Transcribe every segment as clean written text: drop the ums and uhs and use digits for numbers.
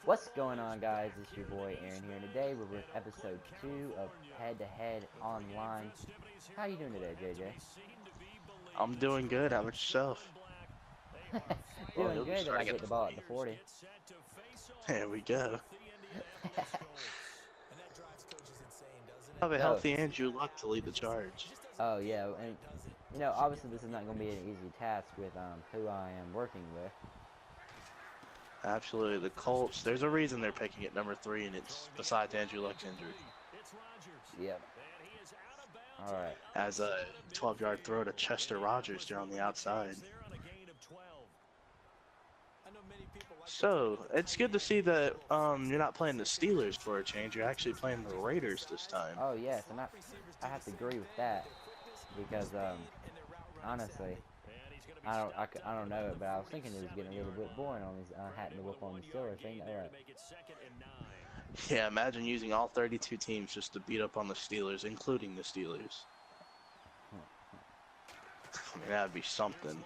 What's going on, guys? It's your boy Aaron here, and today we're with episode 2 of Head to Head Online. How you doing today, JJ? I'm doing good. How about yourself? Well, Doing he'll be good till I starting at get the. the ball at the 40. There we go. Have a So, healthy Andrew Luck to lead the charge. oh yeah, and obviously this is not going to be an easy task with who I am working with. Absolutely, the Colts. There's a reason they're picking at number 3, and it's besides Andrew Luck's injury. Yep. All right. As a 12-yard throw to Chester Rogers there on the outside. So it's good to see that you're not playing the Steelers for a change. You're actually playing the Raiders this time. Oh yes, and I have to agree with that because honestly, I don't know it, but I was thinking it was getting a little bit boring on these having to whoop on the Steelers thing. All right. Yeah, imagine using all 32 teams just to beat up on the Steelers, including the Steelers. I mean, that'd be something.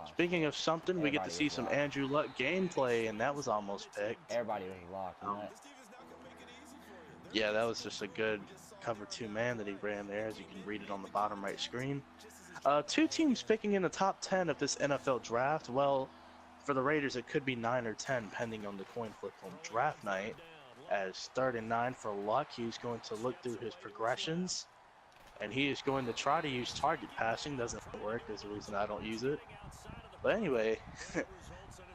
Speaking of something, we get to see some Andrew Luck gameplay, and that was almost picked. Everybody was locked. Yeah, that was just a good cover 2 man that he ran there, as you can read it on the bottom right screen. 2 teams picking in the top 10 of this NFL draft. Well, for the Raiders, it could be 9 or 10, depending on the coin flip on draft night. As 3rd and 9 for Luck, he's going to look through his progressions, and he is going to try to use target passing. Doesn't work. There's a reason I don't use it. But anyway,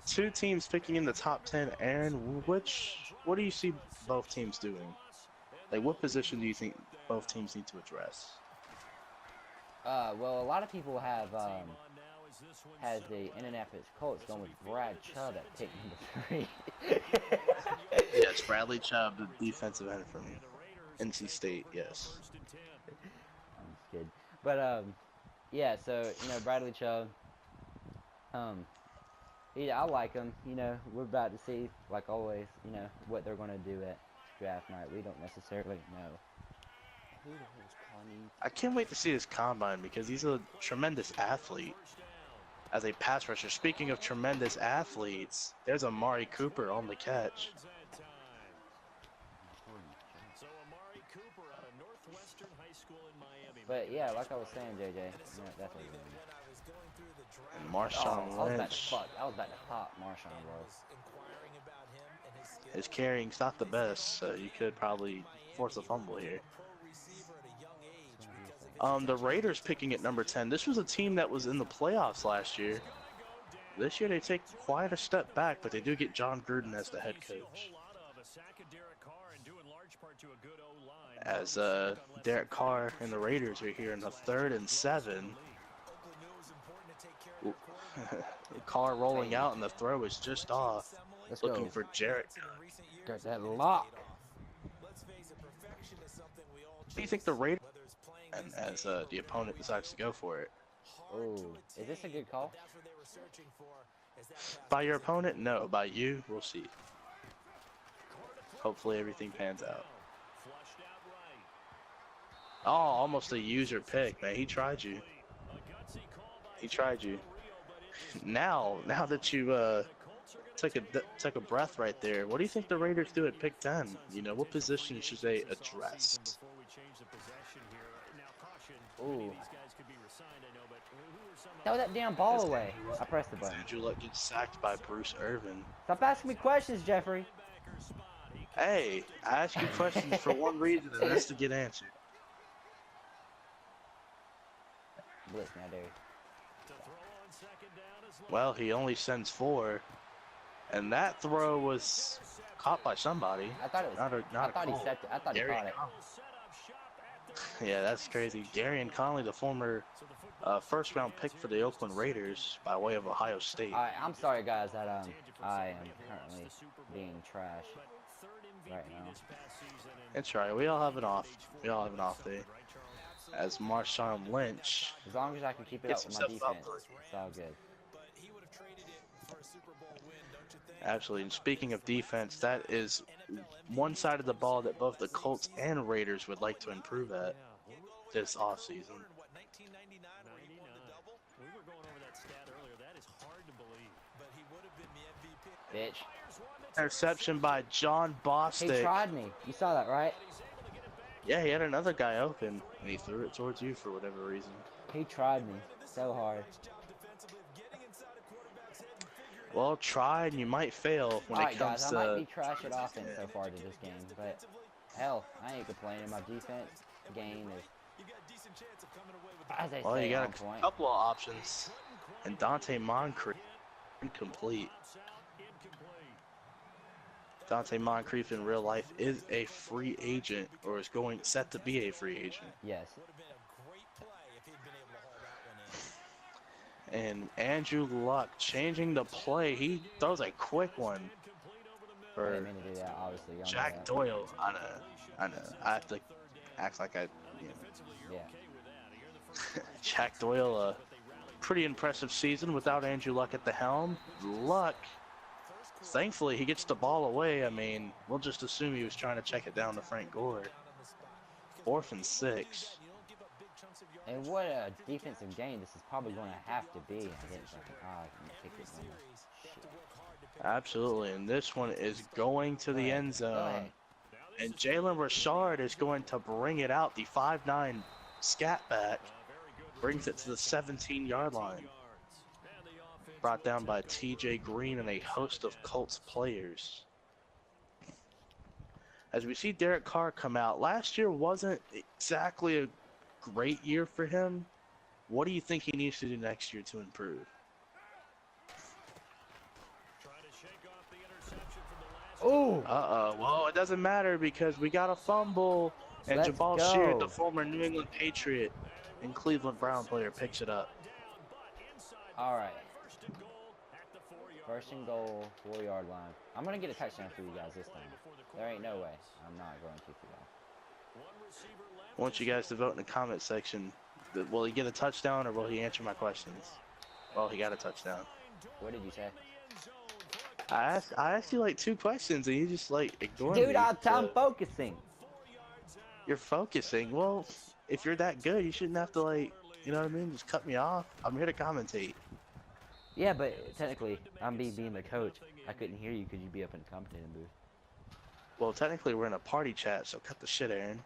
2 teams picking in the top 10. Aaron, what do you see both teams doing? Like, what position do you think both teams need to address? Well, a lot of people have has the Indianapolis Colts going with Brad Chubb at pick number 3. Yes, Bradley Chubb, the defensive end from NC State. Yes. I'm just kidding. But yeah. So Bradley Chubb. I like him. We're about to see, like always, what they're going to do at draft night. We don't necessarily know. Who the hell is calling? I can't wait to see his combine because he's a tremendous athlete as a pass rusher. Speaking of tremendous athletes, there's Amari Cooper on the catch. But yeah, like I was saying, JJ, that's what And Marshawn Lynch. I was about to pop Marshawn, bro. His carrying's not the best, so you could probably force a fumble here. The Raiders picking at number 10. This was a team that was in the playoffs last year. This year they take quite a step back, but they do get John Gruden as the head coach. As Derek Carr and the Raiders are here in the 3rd and 7. Carr rolling out and the throw is just off. Looking for Jarrett. Got that lock. Do you think the Raiders, and as the opponent decides to go for it? Oh, is this a good call? By your opponent? No. By you? We'll see. Hopefully everything pans out. Oh, almost a user pick, man. He tried you. He tried you. Now that you took a breath right there, what do you think the Raiders do at pick 10? What position should they address? Ooh. Throw that damn ball away. I pressed the button. Andrew Luck gets sacked by Bruce Irvin. Stop asking me questions, Jeffrey. Hey, I ask you questions for one reason, and that's to get answered. Blitz now, dude. Well, he only sends 4, and that throw was caught by somebody. I thought it was. I thought he set it. I thought he caught it. Yeah, that's crazy. Darian Conley, the former first-round pick for the Oakland Raiders by way of Ohio State. Alright, I'm sorry, guys, that I am currently being trash right now. It's right. We all have an off. We all have an off day. As Marshawn Lynch. As long as I can keep it up with my defense, it's all good. Absolutely. And speaking of defense, that is one side of the ball that both the Colts and Raiders would like to improve at this offseason. Bitch. Interception by John He Bostic. tried me. You saw that, right? Yeah, he had another guy open, and he threw it towards you for whatever reason. He tried me so hard. Well, try and you might fail when it comes guys, to... I might be trash at offense so far to this game, but hell, I ain't complaining. My defense game is, as they Well, say, you got on point. a couple of options. And Dante Moncrief, incomplete. Dante Moncrief in real life is a free agent, or is set to be a free agent. Yes. And Andrew Luck changing the play. He throws a quick one I didn't for mean to do that, obviously. Jack Doyle. I know. I have to act like Yeah. Jack Doyle, a pretty impressive season without Andrew Luck at the helm. Luck, thankfully, he gets the ball away. I mean, we'll just assume he was trying to check it down to Frank Gore. 4th and 6. And what a defensive game this is probably going to have to be against Absolutely, and this one is going to the end zone. And Jalen Richard is going to bring it out. The 5'9" scat back brings it to the 17-yard line. Brought down by TJ Green and a host of Colts players. As we see Derek Carr come out, last year wasn't exactly a great year for him. What do you think he needs to do next year to improve? Oh! Well, it doesn't matter because we got a fumble, and Jabal Sheard, the former New England Patriot and Cleveland Brown player, picks it up. All right. 1st and goal, 4-yard line. I'm going to get a touchdown for you guys this time. There ain't no way I'm not going to for y'all. I want you guys to vote in the comment section. Will he get a touchdown or will he answer my questions? Well, he got a touchdown. What did you say? I asked you like 2 questions and you just like ignored me. Dude, I'm focusing. You're focusing? Well, if you're that good, you shouldn't have to, like, you know what I mean? Just cut me off. I'm here to commentate. Yeah, but technically, I'm being the coach. I couldn't hear you because you'd be up in the commentating booth. Well, technically, we're in a party chat, so cut the shit, Aaron.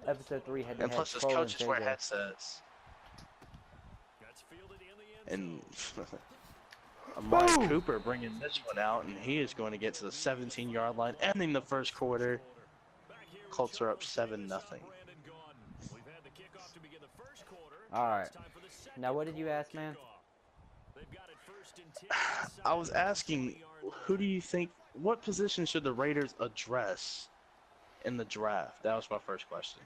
Episode 3 had to And plus, his coaches wear headsets. And Amari Cooper bringing this one out, and he is going to get to the 17-yard line, ending the first quarter. Colts are up 7-0. All right. Now, what did you ask, man? I was asking, who do you think, what position should the Raiders address in the draft? That was my first question.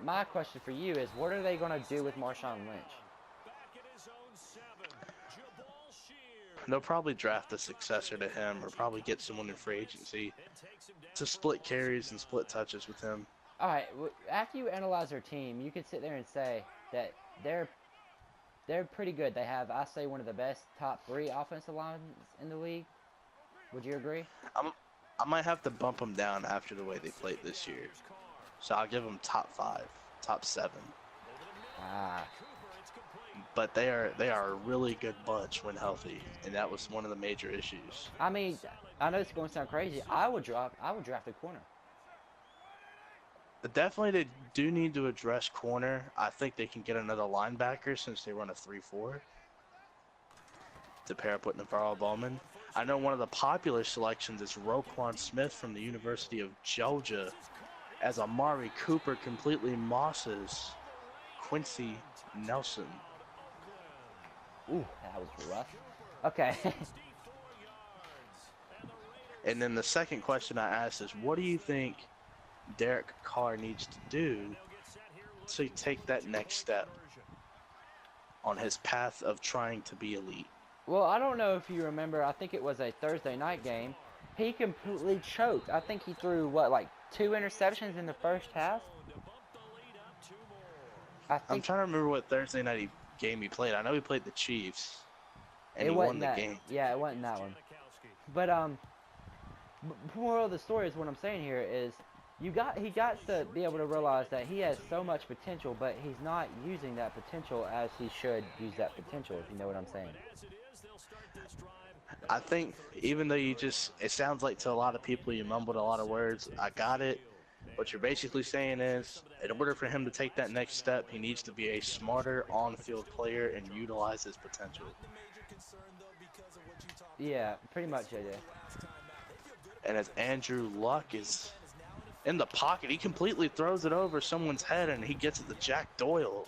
My question for you is, what are they going to do with Marshawn Lynch? They'll probably draft a successor to him or probably get someone in free agency to split carries and split touches with him. All right, after you analyze their team, you can sit there and say that they're pretty good. They have, I say, one of the best top 3 offensive lines in the league. Would you agree? I might have to bump them down after the way they played this year. So I'll give them top 5, top 7. But they are a really good bunch when healthy, and that was one of the major issues. I mean, I know it's going to sound crazy. I would draft a corner. Definitely, they do need to address corner. I think they can get another linebacker since they run a 3-4 to pair up with Navarro Bowman. I know one of the popular selections is Roquan Smith from the University of Georgia, as Amari Cooper completely mosses Quincy Nelson. Ooh, that was rough. Okay. And then the second question I asked is, what do you think Derek Carr needs to do to take that next step on his path of trying to be elite? Well, I don't know if you remember, I think it was a Thursday night game. He completely choked. I think he threw, like 2 interceptions in the first half? I'm trying to remember what Thursday night game he played. I know he played the Chiefs, and he won the game. Yeah, it wasn't that one. But, moral of the story is what I'm saying here is he got to be able to realize that he has so much potential, but he's not using that potential as he should use that potential, if you know what I'm saying. I think even though it sounds like to a lot of people you mumbled a lot of words, I got it. What you're basically saying is, in order for him to take that next step, he needs to be a smarter on-field player and utilize his potential. Yeah, pretty much it is. And as Andrew Luck is in the pocket, he completely throws it over someone's head and he gets it to Jack Doyle.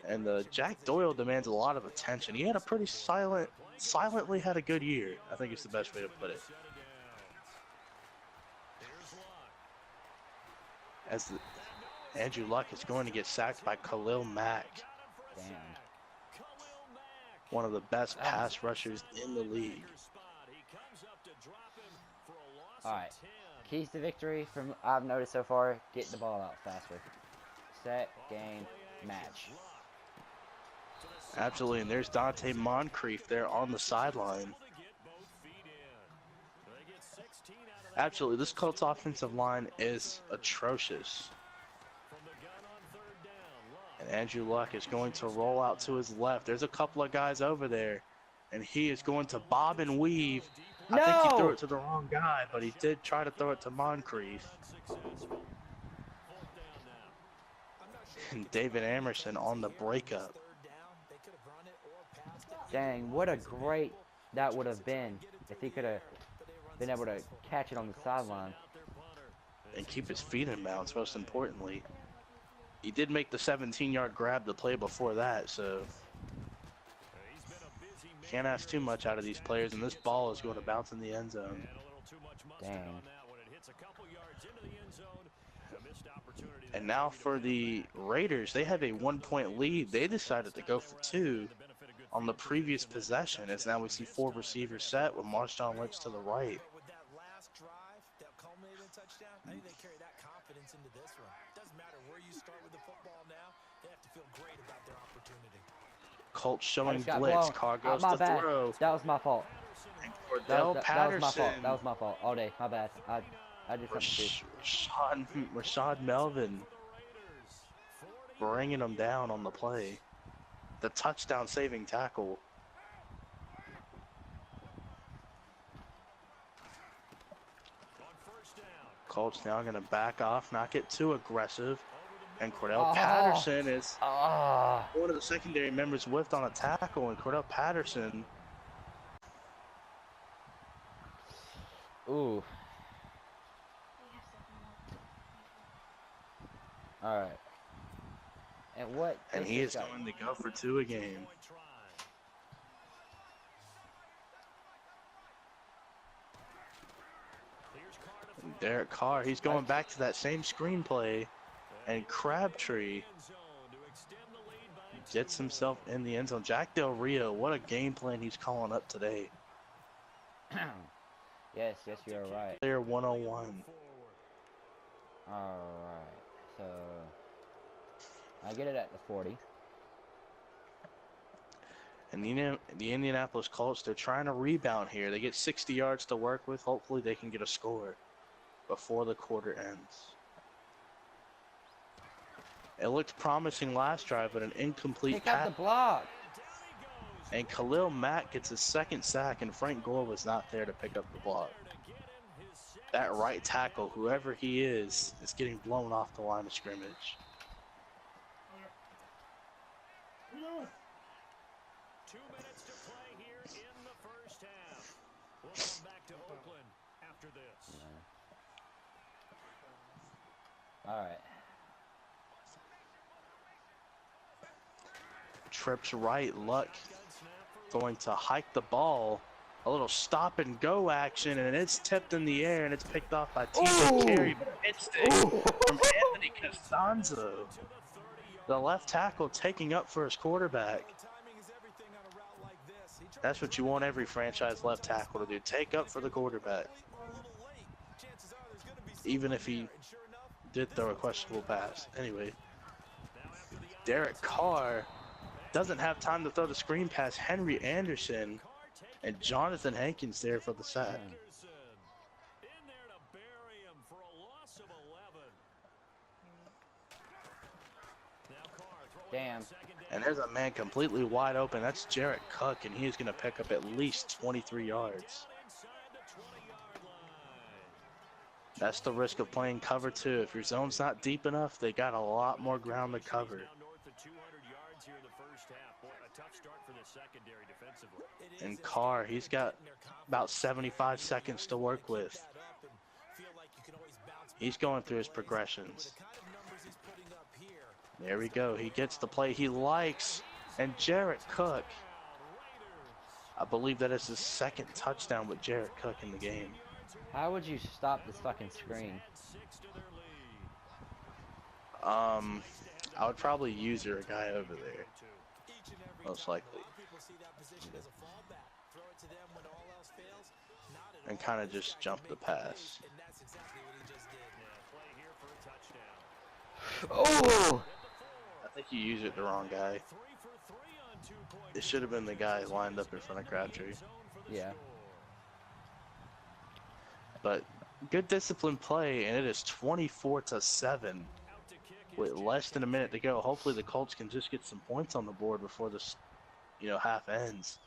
And Jack Doyle demands a lot of attention. He had a pretty silently had a good year. I think it's the best way to put it. As Andrew Luck is going to get sacked by Khalil Mack. Damn. One of the best pass rushers in the league. Alright. Keys to victory from I've noticed so far, getting the ball out faster. Set, game, match. Absolutely, and there's Dante Moncrief there on the sideline. Absolutely, this Colts offensive line is atrocious. And Andrew Luck is going to roll out to his left. There's a couple of guys over there, and he is going to bob and weave. No! I think he threw it to the wrong guy, but he did try to throw it to Moncrief. And David Amerson on the breakup. Dang, what a great that would have been if he could have been able to catch it on the sideline. And keep his feet in bounds, most importantly. He did make the 17-yard grab the play before that, so can't ask too much out of these players, and this ball is going to bounce in the end zone. Dang. And now for the Raiders, they have a 1-point lead. They decided to go for 2 on the previous possession, as now we see 4 receivers set with Marshawn Lynch to the right. I think they carry that confidence into this one. Doesn't matter where you start with the football now, they have to feel great about their opportunity. Colts showing got blitz. blown. Carr goes My to bad. throw. That was my fault. And Cordell Patterson. That was my fault. That was my fault. All day. My bad. I did something stupid. Rashad Melvin bringing him down on the play. The touchdown saving tackle. Colts now going to back off, not get too aggressive. And Cordell Patterson is one of the secondary members whiffed on a tackle, and Cordell Patterson. Ooh. All right. And what? And he is going to go for 2 again. And Derek Carr, he's going back to that same screenplay. And Crabtree gets himself in the end zone. Jack Del Rio, what a game plan he's calling up today. Yes, you're right. Player 101. All right. So I get it at the 40. And the Indianapolis Colts, they're trying to rebound here. They get 60 yards to work with. Hopefully they can get a score before the quarter ends. It looked promising last drive, but an incomplete pass. Pick up the block. And Khalil Mack gets his 2nd sack, and Frank Gore was not there to pick up the block. That right tackle, whoever he is getting blown off the line of scrimmage. 2 minutes to play here in the first half. We'll come back to Oakland after this. All right. Trips right, Luck going to hike the ball. A little stop and go action, and it's tipped in the air, and it's picked off by TJ Carey. But it's from Anthony Costanzo. The left tackle taking up for his quarterback. That's what you want every franchise left tackle to do. Take up for the quarterback. Even if he did throw a questionable pass. Anyway, Derek Carr doesn't have time to throw the screen pass. Henry Anderson and Jonathan Hankins there for the sack. Damn. And there's a man completely wide open. That's Jarrett Cook, and he's going to pick up at least 23 yards. That's the risk of playing cover two. If your zone's not deep enough, they got a lot more ground to cover. And Carr, he's got about 75 seconds to work with. He's going through his progressions. There we go. He gets the play he likes. And Jarrett Cook, I believe that is his second touchdown with Jarrett Cook in the game. How would you stop this fucking screen? I would probably use a guy over there, most likely, and kind of just jump the pass. Oh! I think you used it the wrong guy. It should have been the guy lined up in front of Crabtree. Yeah. But good disciplined play, and it is 24-7 with less than a minute to go. Hopefully the Colts can just get some points on the board before this, half ends.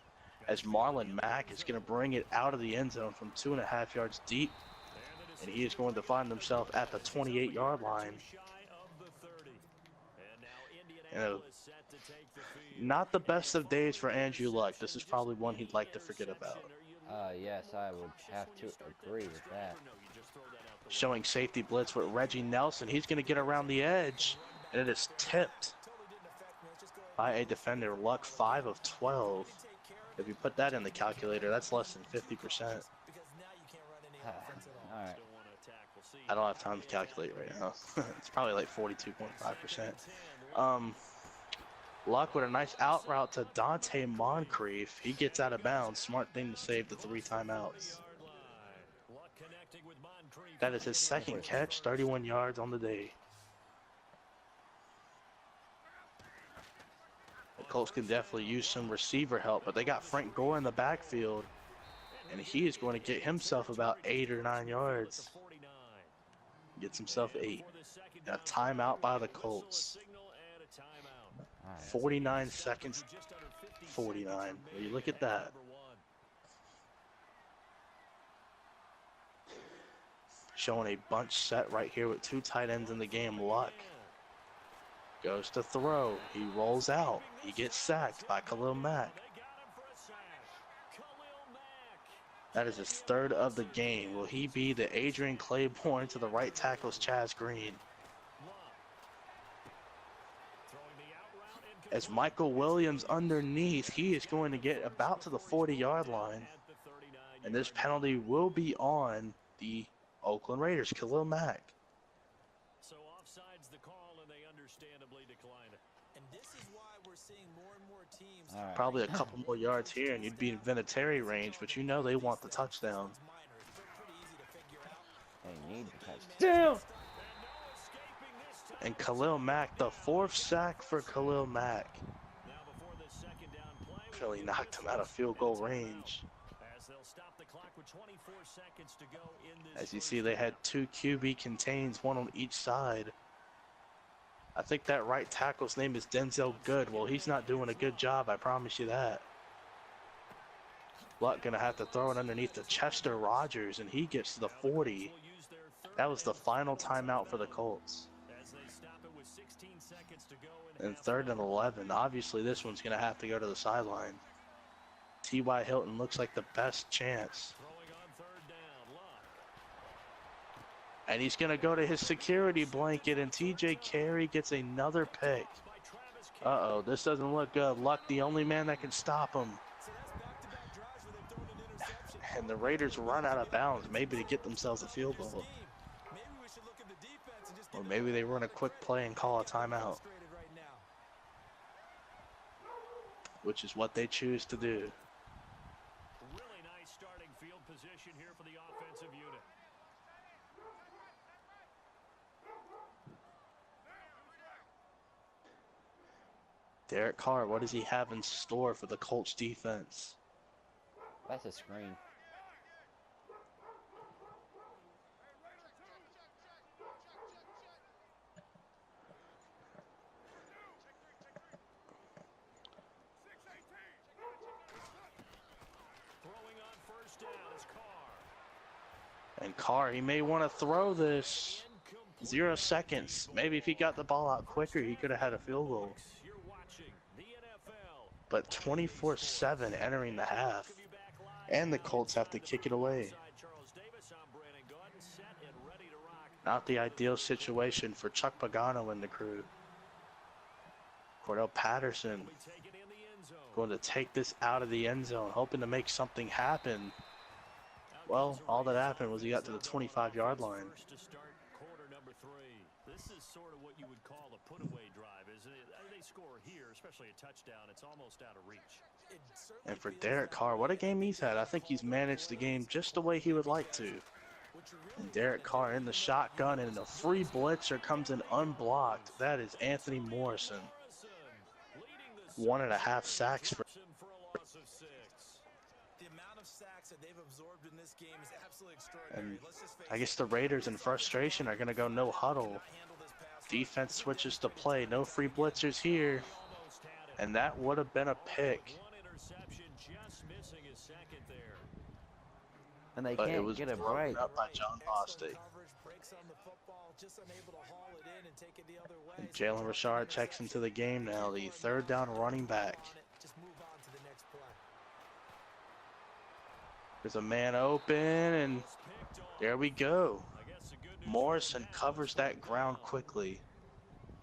As Marlon Mack is going to bring it out of the end zone from 2.5 yards deep, and he is going to find himself at the 28-yard line. Not the best of days for Andrew Luck. This is probably one he'd like to forget about. Yes, I would have to agree with that. Showing safety blitz with Reggie Nelson. He's going to get around the edge, and it is tipped by a defender. Luck 5 of 12. If you put that in the calculator, that's less than 50%. All right. I don't have time to calculate right now. It's probably like 42.5%. Luck with a nice out route to Dante Moncrief. He gets out of bounds. Smart thing to save the 3 timeouts. That is his second catch, 31 yards on the day. The Colts can definitely use some receiver help, but they got Frank Gore in the backfield, and he is going to get himself about 8 or 9 yards. Gets himself 8. A timeout by the Colts. 49 seconds, 49. Will you look at that? Showing a bunch set right here with 2 tight ends in the game. Luck goes to throw. He rolls out. He gets sacked by Khalil Mack. That is his 3rd of the game. Will he be the Adrian Claiborne to the right tackle's Chaz Green? As Michael Williams underneath, he is going to get about to the 40-yard line. And this penalty will be on the Oakland Raiders, Khalil Mack. So offsides the call, and they understandably decline it. And this is why we're seeing more and more teams. Probably a couple more yards here, and you'd be in Vinatieri range, but you know they want the touchdown. They need the touchdown. And Khalil Mack, the 4th sack for Khalil Mack. Really knocked him out of field goal range. As you see, they had 2 QB contains, 1 on each side. I think that right tackle's name is Denzel Good. Well, he's not doing a good job, I promise you that. Luck gonna have to throw it underneath to Chester Rogers, and he gets to the 40. That was the final timeout for the Colts. And 3rd and 11. Obviously, this one's gonna have to go to the sideline. T.Y. Hilton looks like the best chance. And he's going to go to his security blanket, and T.J. Carey gets another pick. Uh-oh, this doesn't look good. Luck, the only man that can stop him. And the Raiders run out of bounds, maybe to get themselves a field goal. Or maybe they run a quick play and call a timeout. Which is what they choose to do. Really nice starting field position here for the offensive unit. Derek Carr, what does he have in store for the Colts defense? That's a screen. And Carr, he may want to throw this. 0 seconds. Maybe if he got the ball out quicker, he could have had a field goal. But 24-7 entering the half. And the Colts have to kick it away. Not the ideal situation for Chuck Pagano and the crew. Cordell Patterson going to take this out of the end zone, hoping to make something happen. Well, all that happened was he got to the 25-yard line. This is sort of what you would call a put-away drive, isn't it? They score here, especially a touchdown. It's almost out of reach. And for Derek Carr, what a game he's had. I think he's managed the game just the way he would like to. And Derek Carr in the shotgun, and a free blitzer comes in unblocked. That is Anthony Morrison. 1.5 sacks for. The amount of sacks that they've absorbed in this game is absolutely extraordinary. And I guess the Raiders in frustration are going to go no huddle. Defense switches to play. No free blitzers here. And that would have been a pick. And they But it can't was get a broken break. up by John Bostic. And Jalen Richard checks into the game now, the third down running back. There's a man open, and there we go. Morrison covers that ground quickly.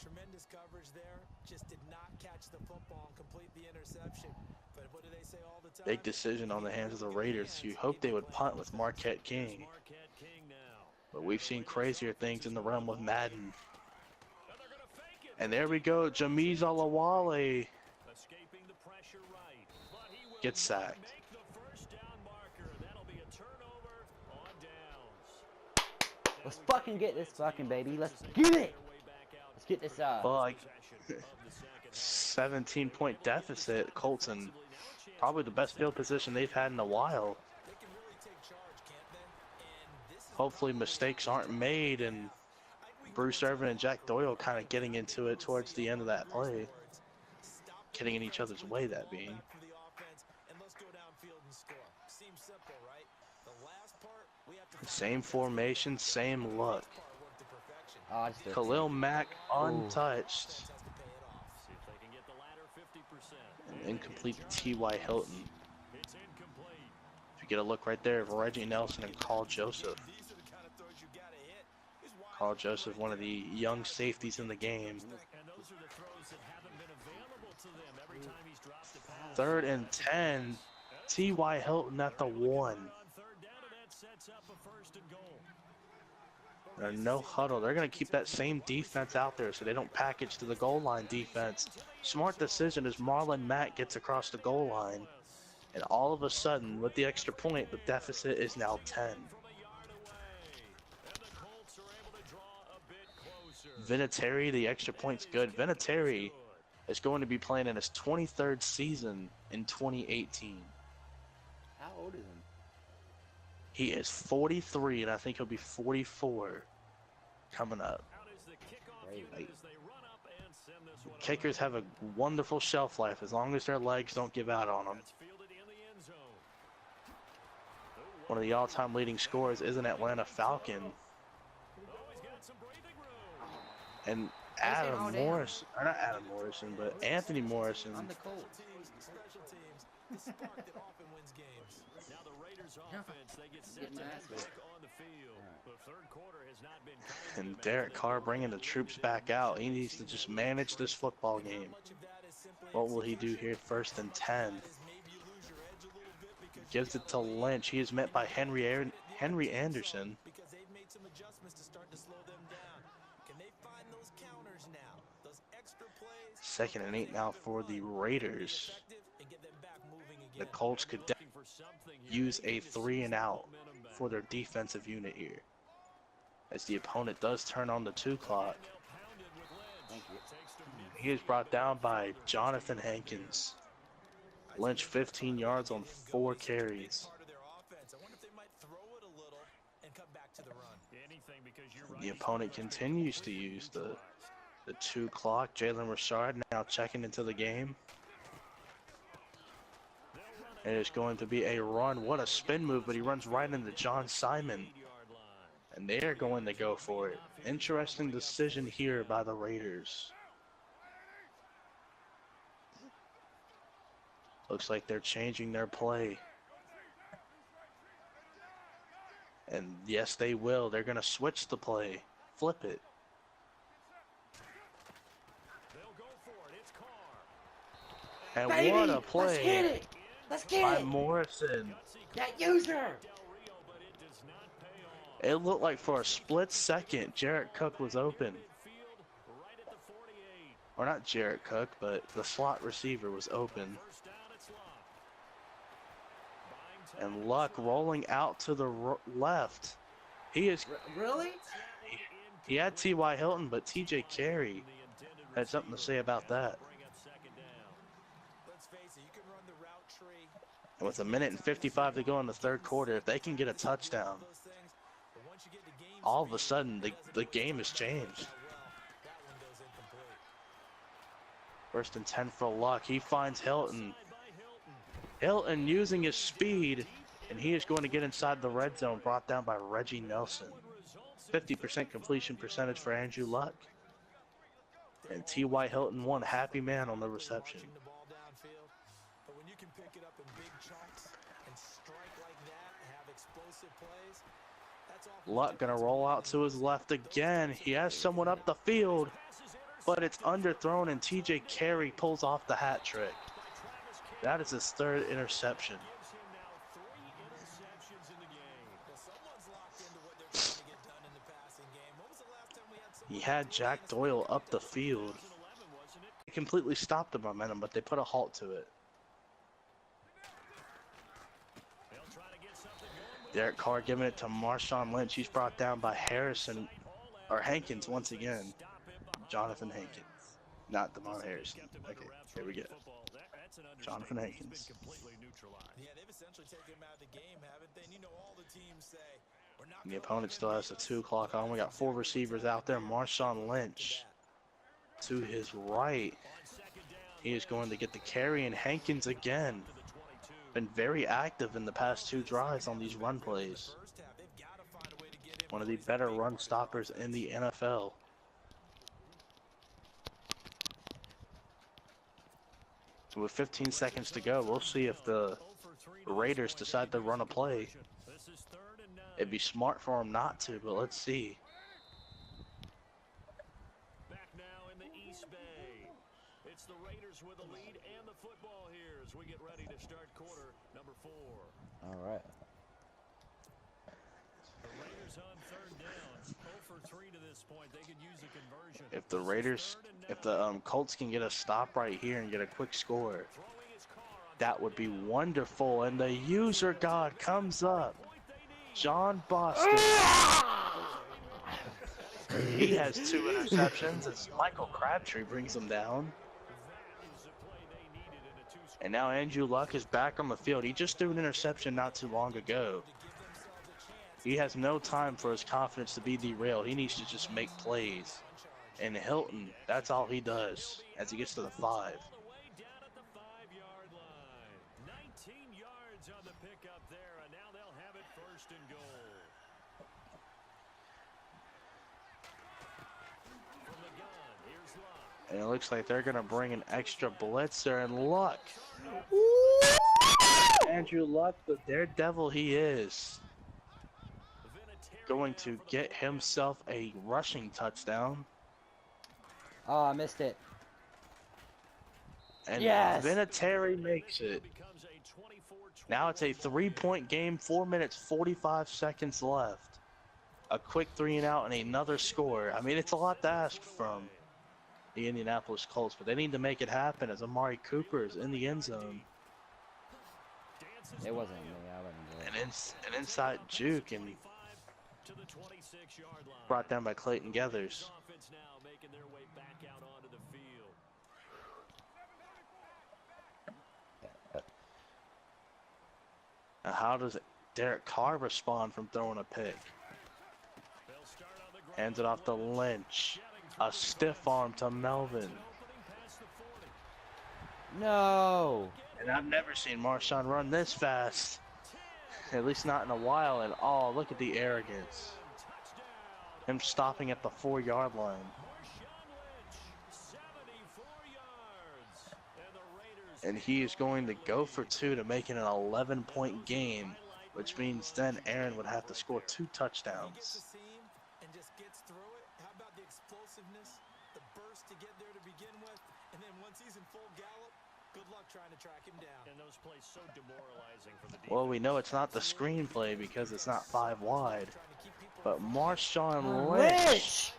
Tremendous coverage there. Just did not catch the football and complete the interception. But what do they say all the time? Big decision on the hands of the Raiders. You hope they would punt with Marquette King. But we've seen crazier things in the realm of Madden. And there we go. Jameez Olawale gets sacked. Let's fucking get this fucking baby. Let's get it. Let's get this Well, like 17-point deficit. Colts in probably the best field position they've had in a while. Hopefully mistakes aren't made, and Bruce Irvin and Jack Doyle kind of getting into it towards the end of that play. Getting in each other's way, that being. Same formation, same look. Oh, Khalil Mack untouched. And incomplete to T.Y. Hilton. If you get a look right there of Reggie Nelson and Carl Joseph. Carl Joseph, one of the young safeties in the game. 3rd and 10. T.Y. Hilton at the 1. No huddle. They're going to keep that same defense out there so they don't package to the goal line defense. Smart decision as Marlon Mack gets across the goal line. And all of a sudden, with the extra point, the deficit is now 10. Vinatieri, the extra point's good. Vinatieri is going to be playing in his 23rd season in 2018. How old is he? He is 43, and I think he'll be 44 coming up. Like, kickers have a wonderful shelf life as long as their legs don't give out on them. One of the all-time leading scorers is an Atlanta Falcon. And Adam Morrison, or not Adam Morrison, but Anthony Morrison. I'm the Colts. And Derek Carr bringing the troops back out. He needs to just manage this football game. What will he do here? 1st and 10. Gives it to Lynch. He is met by Henry Anderson. 2nd and 8 now for the Raiders. The Colts could use a 3 and out for their defensive unit here, as the opponent does turn on the 2 clock. He is brought down by Jonathan Hankins. Lynch 15 yards on 4 carries. The opponent continues to use the 2 clock. Jalen Richard now checking into the game. And it's going to be a run. What a spin move, but he runs right into John Simon. And they are going to go for it. Interesting decision here by the Raiders. Looks like they're changing their play. And yes, they will. They're going to switch the play. Flip it. They'll go for it. It's Carr. And what a play. Let's hit it! Let's get by it! Morrison. That user! It looked like for a split second, Jarrett Cook was open. Or not Jarrett Cook, but the slot receiver was open. And Luck rolling out to the left. He is Really? He had T.Y. Hilton, but T.J. Carey had something to say about that. And with 1:55 to go in the third quarter, if they can get a touchdown, all of a sudden the game has changed. 1st and 10 for Luck. He finds Hilton. Hilton using his speed, and he is going to get inside the red zone, brought down by Reggie Nelson. 50% completion percentage for Andrew Luck. And T.Y. Hilton, one happy man on the reception. Luck gonna roll out to his left again. He has someone up the field, but it's underthrown, and T.J. Carey pulls off the hat trick. That is his 3rd interception. He had Jack Doyle up the field. He completely stopped the momentum, but they put a halt to it. Derek Carr giving it to Marshawn Lynch. He's brought down by Hankins once again. Jonathan Hankins. Not DeMar Harrison. Okay, here we go. Jonathan Hankins. And the opponent still has the 2 o'clock on. We got 4 receivers out there. Marshawn Lynch to his right. He is going to get the carry, and Hankins again. Been very active in the past 2 drives on these run plays. One of the better run stoppers in the NFL. So with 15 seconds to go, we'll see if the Raiders decide to run a play. It'd be smart for them not to, but let's see. Back now in the East Bay. It's the Raiders with the lead and the football here as we get ready to start quarter number 4. All right. The Raiders on 3rd down. 0 for 3 to this point. They could use a conversion. If the Colts can get a stop right here and get a quick score, that would be wonderful. And the user god comes up. John Boston. He has 2 interceptions as Michael Crabtree brings him down. And now Andrew Luck is back on the field. He just threw an interception not too long ago. He has no time for his confidence to be derailed. He needs to just make plays. And Hilton, that's all he does as he gets to the 5. 19 yards on the pickup there, and now they'll have it 1st and goal. From the gun, here's Luck. And it looks like they're going to bring an extra blitzer, and Luck. Andrew Luck, the daredevil he is, going to get himself a rushing touchdown. Oh, I missed it. And yes! Vinatieri makes it. Now it's a 3-point game, 4 minutes, 45 seconds left. A quick 3 and out and another score. I mean, it's a lot to ask from the Indianapolis Colts, but they need to make it happen as Amari Cooper is in the end zone. It wasn't me. I wouldn't do it. An inside juke and brought down by Clayton Geathers. Now how does Derek Carr respond from throwing a pick? Hands it off to Lynch. A stiff arm to Melvin. No. And I've never seen Marshawn run this fast. At least not in a while. And oh, look at the arrogance. Him stopping at the 4-yard line. And he is going to go for 2 to make it an 11-point game, which means then Aaron would have to score 2 touchdowns. And just gets through it. How about the explosiveness, the burst to get there to begin with, and then once he's in full gallop, good luck trying to track him down. And those plays so demoralizing for the defense. Well, we know it's not the screenplay because it's not 5 wide, but Marshawn Lynch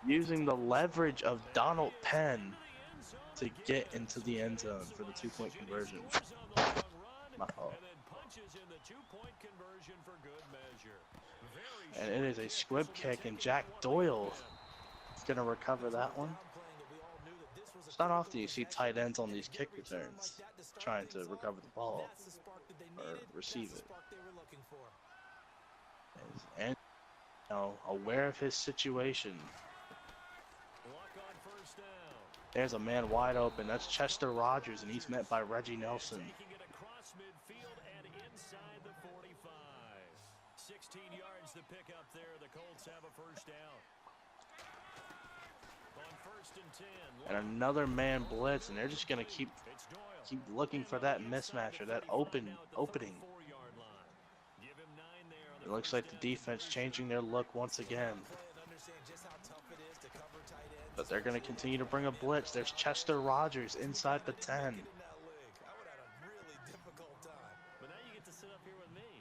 using the leverage of Donald Penn to get into the end zone for the 2-point conversion. My fault. And it is a squib kick, and Jack Doyle is going to recover that one. It's not often you see tight ends on these kick returns trying to recover the ball or receive it. And now aware of his situation. There's a man wide open. That's Chester Rogers, and he's met by Reggie Nelson. 16 yards to pick up there. The Colts have a first down. On 1st and 10. And another man blitz, and they're just gonna keep looking for that mismatch or that opening. It looks like the defense changing their look once again. But they're going to continue to bring a blitz. There's Chester Rogers inside the 10.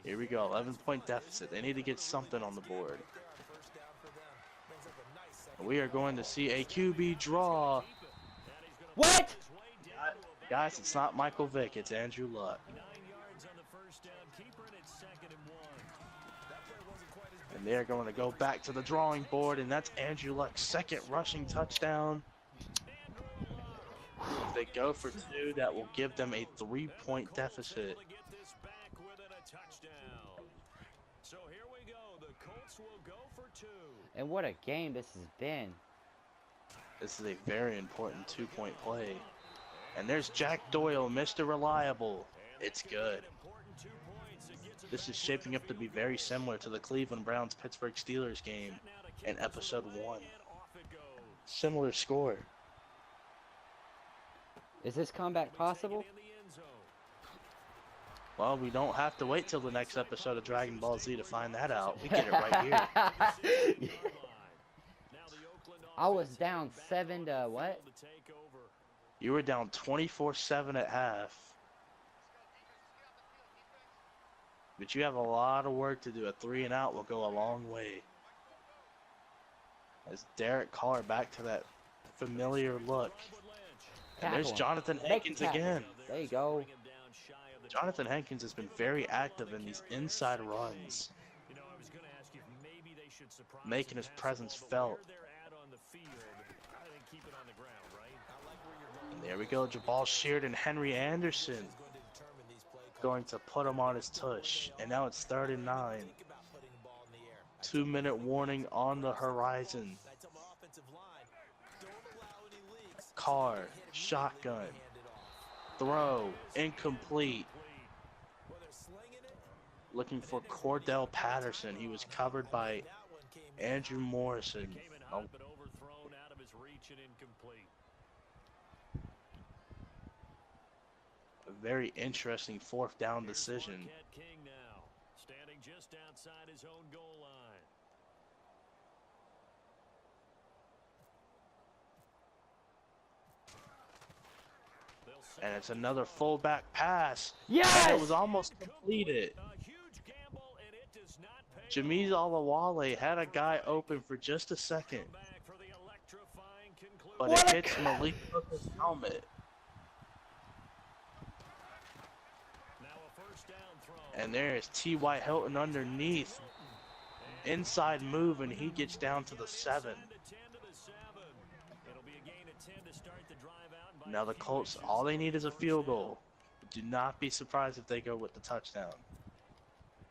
Here we go, 11-point deficit. They need to get something on the board. We are going to see a QB draw. What? Guys, it's not Michael Vick, it's Andrew Luck. And they're going to go back to the drawing board, and that's Andrew Luck's 2nd rushing touchdown. If they go for 2, that will give them a 3-point deficit. So here we go. The Colts will go for 2. And what a game this has been. This is a very important 2-point play. And there's Jack Doyle, Mr. Reliable. It's good. This is shaping up to be very similar to the Cleveland Browns-Pittsburgh Steelers game in episode 1. Similar score. Is this comeback possible? Well, we don't have to wait till the next episode of Dragon Ball Z to find that out. We get it right here. I was down 7 to what? You were down 24-7 at half. But you have a lot of work to do. A 3-and-out will go a long way. As Derek Carr back to that familiar look. And there's Jonathan Hankins again. There you go. Jonathan Hankins has been very active in these inside runs, making his presence felt. And there we go, Jabal Sheard and Henry Anderson going to put him on his tush. And now it's 3rd and 9. 2-minute warning on the horizon. Carr, shotgun, throw, incomplete. Looking for Cordell Patterson. He was covered by Andrew Morrison. Oh. A very interesting 4th down decision. Standing just outside his own goal line. And it's another fullback pass. Yes! And it was almost completed. Jameez Olawale had a guy open for just a second. But it hits Malik Hooker's helmet. And there is T.Y. Hilton underneath. Inside move, and he gets down to the 7. Now the Colts, all they need is a field goal. Do not be surprised if they go with the touchdown.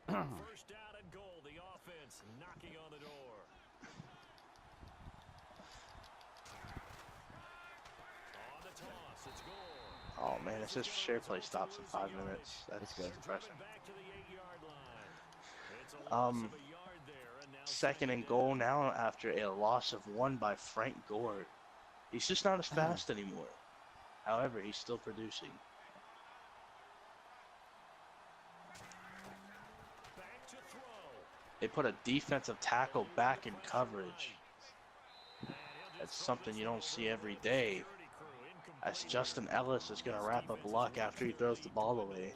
First down and goal, the offense knocking on the door. On the toss, it's goal. Oh man, it's just share play stops in 5 minutes. That's good. impressive. 2nd and goal now after a loss of 1 by Frank Gore. He's just not as fast anymore. However, he's still producing. They put a defensive tackle back in coverage. That's something you don't see every day. As Justin Ellis is going to wrap up Luck after he throws the ball away.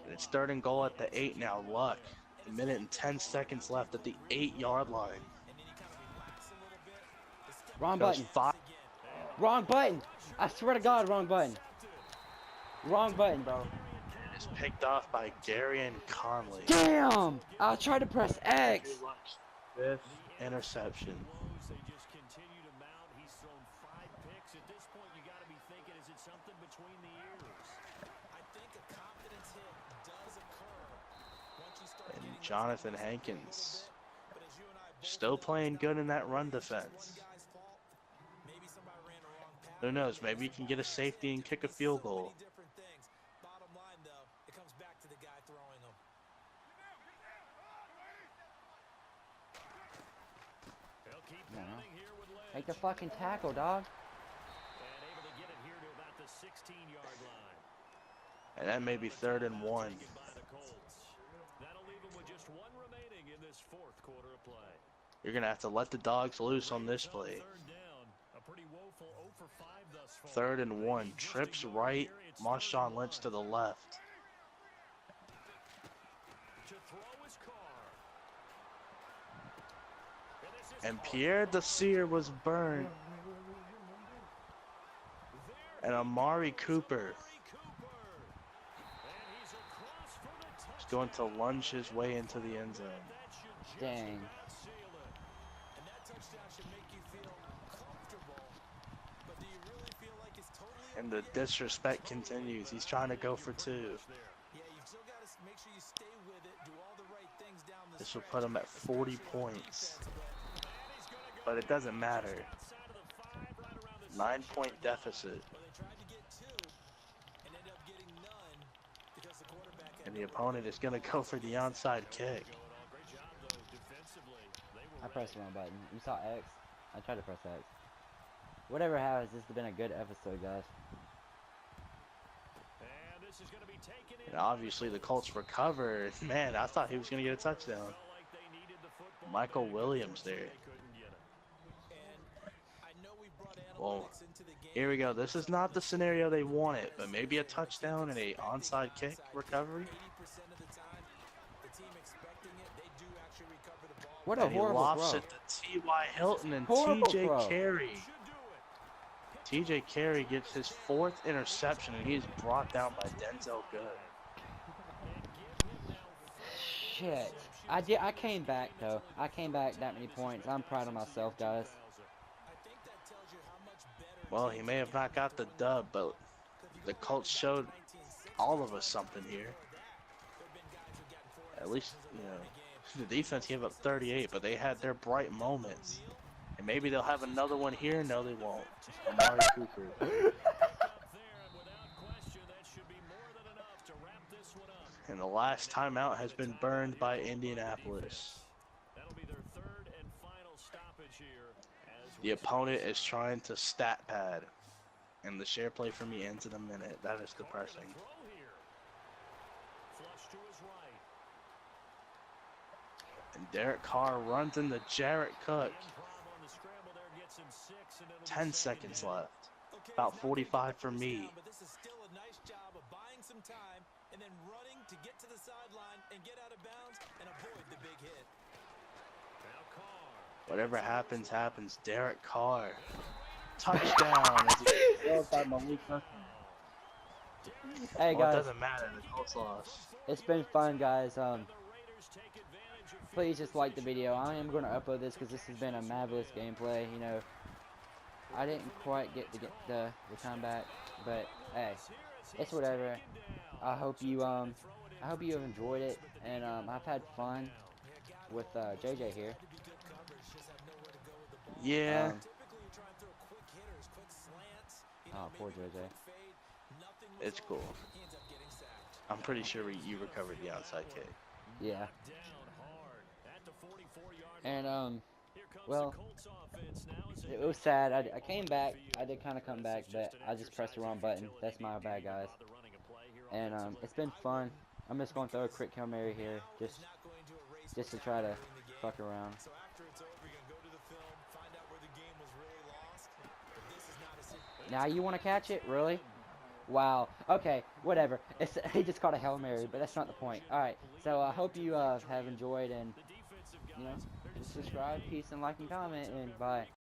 And it's 3rd and goal at the 8 now. Luck, 1:10 left at the 8-yard line. Wrong Goes button. 5. Wrong button. I swear to God, wrong button. Wrong button, bro. It's picked off by Darian Conley. Damn! I tried to press X. 5th interception. They just continue to mount. He's thrown 5 picks. At this point, you got to be thinking, is it something between the ears? I think a confidence hit does occur once you start And getting Jonathan Hankins but as you and I both still know, playing good in that run one defense. guy's fault, maybe somebody ran a wrong pass. Who knows? Maybe he can get a safety and kick a field goal. So many different things. Bottom line, though, it comes back to the guy throwing them. They'll keep No. pounding here with legs. Make the fucking tackle, dog. And able to get it here to about the 16-yard line. And that may be 3rd and 1. By the Colts. That'll leave them with just 1 remaining in this 4th quarter of play. You're going to have to let the dogs loose on this play. 3rd down. A pretty woeful 0 for 5 thus far. 3rd and 1. Trips right. Marshawn Lynch to the left. To throw his car. And Pierre Desir was burned. And Amari Cooper is going to lunge his way into the end zone. Dang. And that touchdown should make you feel comfortable. But do you really feel like it's totally And the disrespect continues. He's trying to go for 2. Yeah, you've still got to make sure you stay with it, do all the right things down the This will stretch. put him at 40 points. But it doesn't matter. 9-point deficit. Well, they tried to get 2 and ended up getting none because the quarterback had And the opponent is going to go for the onside kick. Great job, though, defensively. They were I pressed the wrong button. You saw X? I tried to press X. Whatever happens, this has been a good episode, guys. And this is going to be taken in. And obviously the Colts recover. Man, I thought he was going to get a touchdown. Felt like they needed the football. Michael Williams there. They couldn't get it. And I know we brought Well, analytics into the game. here we go. This is not the scenario they wanted, but maybe a touchdown and a onside kick recovery. 80% of the time, the team expecting it, they do actually recover the ball. What a And he horrible lofts throw. it to T.Y. Hilton and Horrible T.J. throw. Carey. Should do it. T.J. Carey gets his 4th interception, and he is brought down by Denzel Good. Shit. I came back, though. I came back that many points. I'm proud of myself, guys. I think that tells you how much better Well, he may have not got the dub, but the Colts showed all of us something here. At least, you know, the defense gave up 38, but they had their bright moments. And maybe they'll have another one here. No, they won't. Amari Cooper. Up there, and without question, that should be more than enough to wrap this one up. And the last timeout has been burned by Indianapolis. That'll be their 3rd and final stoppage here. As The opponent is trying to stat pad. And the share play for me ends in a minute. That is depressing. throw here. Flush to his right. And Derek Carr runs into Jarrett Cook. Improv on the scramble there gets him 6, and it'll be 10 second seconds down. left. Okay, About he's not 45 for gonna me. down, but this is still a nice job of buying some time and then running to get to the sideline and get out of bounds and avoid the big hit. Now Carr. Whatever happens, happens. Derek Carr. Touchdown. As he failed by Malik Hooker. Hey, Well, it guys. doesn't matter. The Colts lost. It's been fun, guys. The Raiders take advantage of Please just like the video. I am going to upload this because this has been a marvelous gameplay. You know, I didn't quite get the comeback, but hey, it's whatever. I hope you have enjoyed it, and I've had fun with JJ here. Yeah. Typically, you try and throw quick hitters, quick slants. Oh, poor maybe a JJ. quick fade. Nothing was It's on cool. it. He ends up getting sacked. I'm pretty sure you recovered the outside kick. Yeah. down hard at the And well, it was sad. I came back. I did kind of come back, but I just pressed the wrong button. That's my bad, guys. And it's been fun. I'm just going to throw a quick Hail Mary here, just to try to fuck around. So after it's over, you're going to go to the film, find out where the game was really lost. But this is not a situation. Now you want to catch it? Really? Wow. Okay, whatever. He just caught a Hail Mary, but that's not the point. Alright, so I hope you have enjoyed, and, you know, just subscribe, peace, and like and comment, and bye.